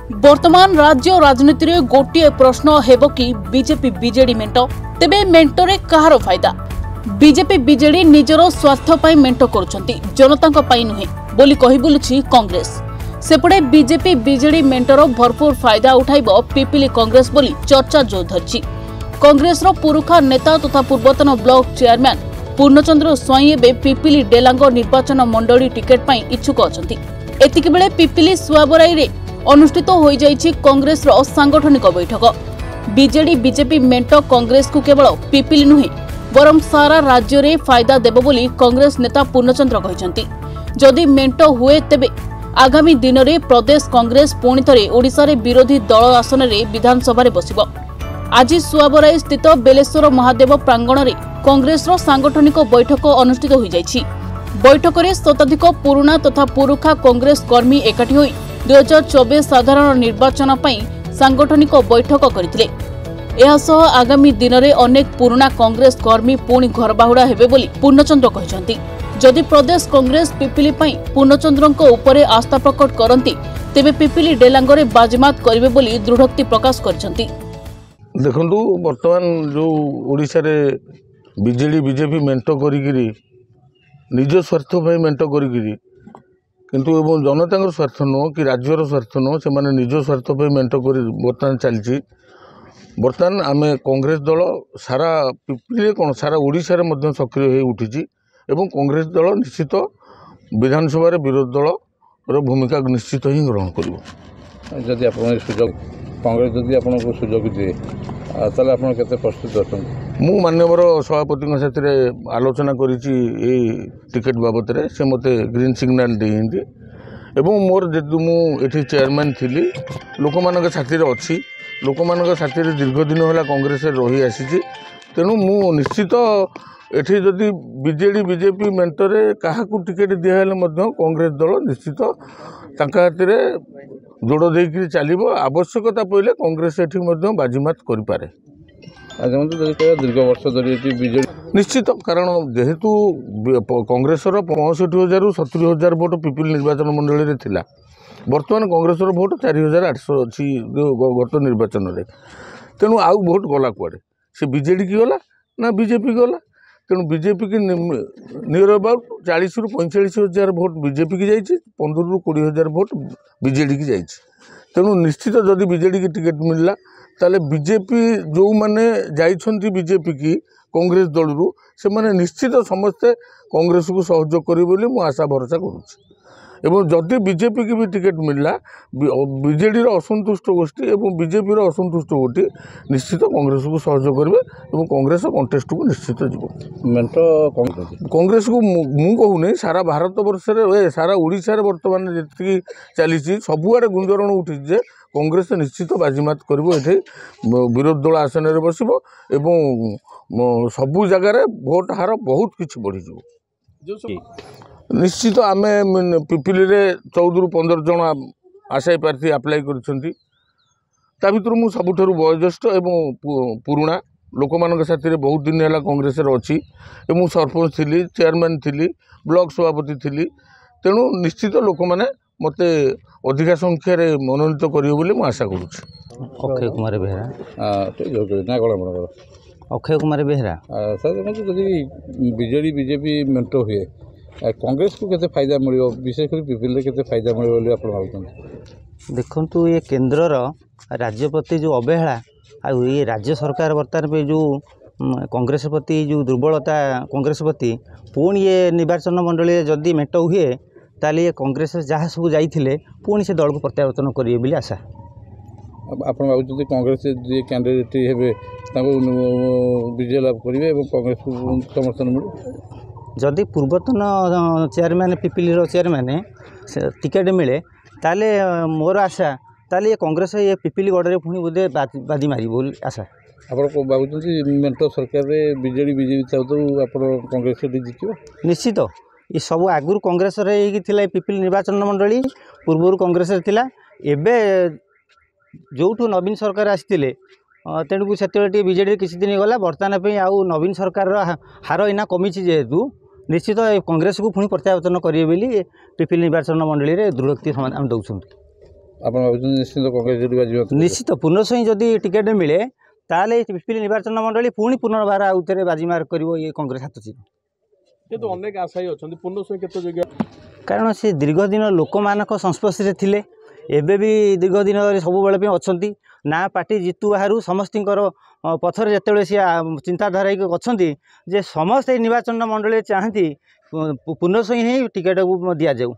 वर्तमान राज्य राजनीति रे गोटे प्रश्न हेबो कि बीजेपी बीजेडी मेंट तेबे मेंटरे कहार फायदा। बीजेपी बीजेडी निजर स्वार्थ पई मेंट करूछंती, जनतांक पई नुहे बोली कहि बुलुछि कांग्रेस। सेपटे बीजेपी बीजेडी मेंटर भरपूर फायदा उठाइबो पिपिली कांग्रेस बोली चर्चा जोर धरिछि। कांग्रेस रो पुरुखा नेता तथा पूर्वतन ब्लॉक चेयरमैन पूर्णचंद्र स्वाई एबे पिपिली डेलांग निर्वाचन मंडली टिकेट पई इच्छुक अछंती। एतिके बेले पिपिली सुआबराई रे अनुष्ठित होई जाइछि कांग्रेस रो सांगठनिक बैठक। बीजेडी बीजेपी मेंट कांग्रेस को केवल पिपिली नुहे बरम सारा राज्य रे फायदा देबो बोली कांग्रेस नेता पूर्णचंद्र कहिसंती। जदि मेंट हुए तेबे आगामी दिन में प्रदेश कांग्रेस पुणी थे ओडिशा रे विरोधी दल आसन रे विधानसभा रे बसिबो। आज सुआबराई स्थित बेलेश्वर महादेव प्रांगण रे कांग्रेस रो सांगठनिक बैठक अनुष्ठित होई जाइछि। बैठक रे शताधिक पुरुणा तथा पुरुखा कांग्रेस कर्मी एकाठी होई 2024 साधारण निर्वाचन पई सांगठनिक बैठक करथिले। एहासह आगामी दिन में अनेक पुरुणा कांग्रेस कर्मी पुणी घर बाहुड़ा हेबे बोली पूर्णचंद्र कहिसंती। जदि प्रदेश कांग्रेस पिपिली पई पूर्णचंद्रक उपरे आस्था प्रकट करती तेबे पिपिली डेलांगरे बाजमात करिवे बोली दृढ़ोक्ति प्रकाश करछंती। देखंतु वर्तमान जो ओडिशा रे बीजेडी बीजेपी मेंट करिगिरी निज स्वार्थ पई मेंट करिगिरी किंतु एवं जनतांगर स्वार्थ नो कि राज्यर स्वार्थ नो से माने निज स्वार्थ पई मेंट करि वर्तमान चलछि। वर्तमान आमे कांग्रेस दल सारा पिपिली कोन सारा ओडिशा रे मध्य सक्रिय होई उठिछि एवं कांग्रेस दल निश्चित विधानसभा विरोधी दल भूमिका निश्चित ही ग्रहण कर। जदि आप सुजोग कांग्रेस जदि आपको सुजोग दिए ताले आप केते प्रस्तुत अच्छा? मु माननीय सभापति साथी आलोचना करी टिकेट बाबद से मते ग्रीन सिग्नाल देइंदी एवं मोर जेतु मु एठी चेयरमैन थिली लोक मानक साथी रे अछि लोक मानक साथी रे दीर्घ दिन होला कांग्रेस रे रही आसीची। तेणु मु निश्चित एठी जदि बीजेडी बीजेपी मेंटरे काहाकू टिकेट दिहले मध्य कांग्रेस दल निश्चित तांका हाथरे जोड़ देकी चलो आवश्यकता पड़े कांग्रेस एठी मध्य बाजीमात करि पारे। दीर्घ वर्ष धरी बीजेडी निश्चित कारण जेहेतु कांग्रेस 65,000 रु 70,000 भोट पिपिल निर्वाचन मंडली रे थिला। वर्तमान कांग्रेस भोट 4,800 अच्छी गत निर्वाचन में। तेणु आउ भोट गला कुआडे से बीजेडी की गला ना बीजेपी गला। तेणु बीजेपी की नियर अबाउट 40,000 रु 45,000 भोट बीजेपी की जाइए, 15,000 रु 20,000 भोट बीजेडी की जाइए। तेणु निश्चित जदि बीजेडी की टिकेट मिलला ताले बीजेपी जो माने जाइछंती बीजेपी की कांग्रेस दल रु से माने निश्चित समस्ते कांग्रेस को सहयोग करी बोली मु आशा भरोसा करूछि। एवं जदि बीजेपी की भी टिकेट मिलला बीजेडी असंतुष्ट गोष्ठी एवं बीजेपी असंतुष्ट गोष्ठी निश्चित कांग्रेस को सहयोग करेंगे और कांग्रेस कंटेस्ट को निश्चित जीव मेंट कांग्रेस को मु कहूनी सारा भारत वर्ष सारा ओडिशा बर्तमान जी चली सबुआड़े गुंजरण उठी जे कांग्रेस निश्चित बाजीमात कर विरोधी दल आसन में बस सबू जगार भोट हार बहुत किसी बढ़ी। निश्चित आम पिपिली रे 14 रु 15 जन आशायी प्रार्थी आप्लाय करछंती। ता भितर मु सबुठारु वयोज्येष्ठ एवं पुरुणा लोक मान साथी रे बहुत दिन है कांग्रेस अच्छी एवं सरपंच थी चेयरमैन थी ब्लॉक सभापति थी। तेणु निश्चित लोक मैंने मते अधिका संख्यार मनोनीत करेंगे बोली आशा करुच्ची। अक्षय कुमार बेहरा ना कौन Akshay Kumar Behera sir BJD BJP मेंट हुए कांग्रेस को केते फायदा मिलियो विशेषकर पिपिल केते फायदा मिलियो बोली आपण भाबुछन? देखंतु ये केंद्रर राज्य प्रति जो अवहेला आ ये राज्य सरकार वर्तमान पे जो कांग्रेस प्रति जो दुर्बलता कांग्रेस प्रति पुणी ये निर्वाचन मंडली जदि मेट हुए ताले ये कांग्रेस जहाँ सब जाइथिले पुणी से दल को प्रत्यावर्तन करिए बोली आशा। आपण भाबुछन कांग्रेस जे कैंडिडेट हेबे ताको विजय लाभ करिवे एवं कांग्रेस को समर्थन मिले। जदि पूर्वतन चेयरमैन पिपिली चेयरमैन टिकेट मिले ताले मोर आशा ताले ये कांग्रेस ये पिपिली गड़े पुणी बोधे बाजी मारी बोली आशा। आप भावुँ मेंट सरकार बीजेडी बीजेपी चाहूँ आप कांग्रेस जीत निश्चित ये सब आगुरी कांग्रेस पिपिली निर्वाचन मंडली पूर्व कांग्रेस एबे जो नवीन सरकार आसते तेणुक से बीजेडी किसी दिन गला बर्तमान पे आउ नवीन सरकार हार इना कमी जेहेतु निश्चित कांग्रेस को पुणी प्रत्यावर्तन करेंगे बोली पिपिली निर्वाचन मंडली में दृढ़ोक्ति समाधान दौरान। ଆପଣ ଭାବୁଛନ୍ତି ନିଶ୍ଚିତ କଂଗ୍ରେସ ଯୋଡ଼ି ବାଜିବ? निश्चित पुनः जदि टिकेट मिले ताले पिपिली निर्वाचन मंडली पुणी पुनर्बार आउे बाजीमार कर ये कांग्रेस हाथ चिर କିନ୍ତୁ ଅନେକ ଆଶାୟୀ ଅଛନ୍ତି ପୂର୍ଣ୍ଣସ୍ୱାଇଁ କେତେ ଜାଗା कारण से दीर्घ दिन लोक मान संस्पर्श थे एबे भी दीर्घ दिन सब बेले अच्छा ना पार्टी जितु बाहर समस्त पथर जिते सी चिंताधारा अच्छा जे समस्त निर्वाचन मंडली चाहती पुनः ही टिकेट को दि जाऊ।